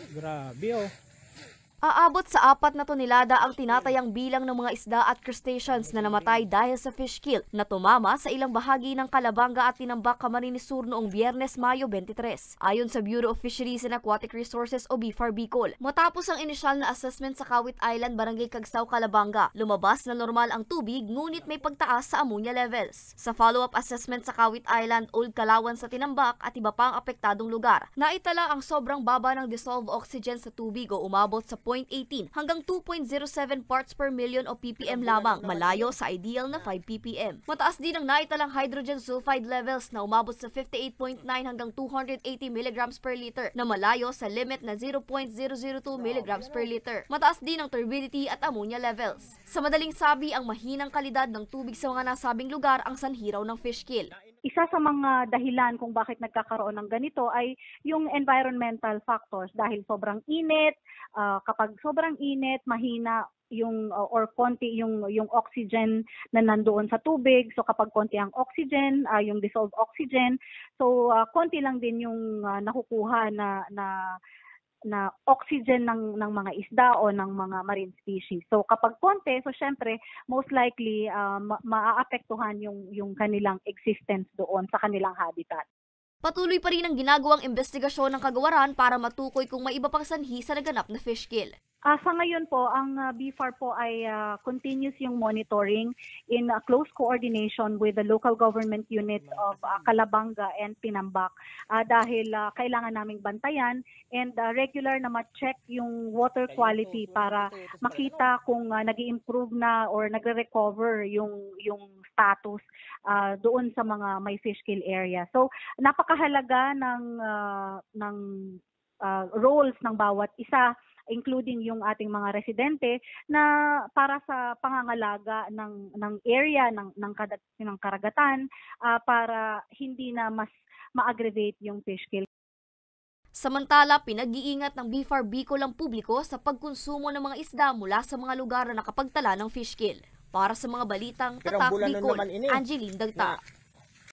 Grabe oh. Aabot sa 4 na tonelada ang tinatayang bilang ng mga isda at crustaceans na namatay dahil sa fish kill na tumama sa ilang bahagi ng Calabanga at Tinambak, Camarines Sur noong Biyernes, Mayo 23. Ayon sa Bureau of Fisheries and Aquatic Resources o BFAR Bicol, matapos ang inisyal na assessment sa Kawit Island, Barangay Cagsao, Calabanga, lumabas na normal ang tubig ngunit may pagtaas sa ammonia levels. Sa follow-up assessment sa Kawit Island, Old Kalawan sa Tinambak at iba pang apektadong lugar, naitala ang sobrang baba ng dissolved oxygen sa tubig o umabot sa 0.18 hanggang 2.07 parts per million o ppm lamang, malayo sa ideal na 5 ppm. Mataas din ang naitalang hydrogen sulfide levels na umabot sa 58.9 hanggang 280 mg per liter na malayo sa limit na 0.002 mg per liter. Mataas din ang turbidity at ammonia levels. Sa madaling sabi, ang mahinang kalidad ng tubig sa mga nasabing lugar ang sanhi raw ng fish kill. Isa sa mga dahilan kung bakit nagkakaroon ng ganito ay yung environmental factors dahil sobrang init, kapag sobrang init, mahina yung or konti yung oxygen na nandoon sa tubig. So kapag konti ang oxygen, yung dissolved oxygen, so konti lang din yung nakukuha na oxygen ng mga isda o ng mga marine species. So kapag konti, so syempre most likely maaapektuhan yung kanilang existence doon sa kanilang habitat. Patuloy pa rin ang ginagawang investigasyon ng kagawaran para matukoy kung may iba pang sanhi sa naganap na fish kill. Sa ngayon po, ang BFAR po ay continuous yung monitoring in close coordination with the local government units of Calabanga and Tinambak dahil kailangan naming bantayan and regular na ma-check yung water quality para makita kung nag-i-improve na or nagre-recover yung status doon sa mga may fish kill area. So napakahalaga ng roles ng bawat isa, including yung ating mga residente na para sa pangangalaga ng area ng karagatan para hindi na mas ma-aggravate yung fish kill. Samantala, pinag-iingat ng BFAR Bicol ang publiko sa pagkonsumo ng mga isda mula sa mga lugar na nakapagtala ng fish kill. Para sa mga balitang Tatak Bicol, Angeline Dagta.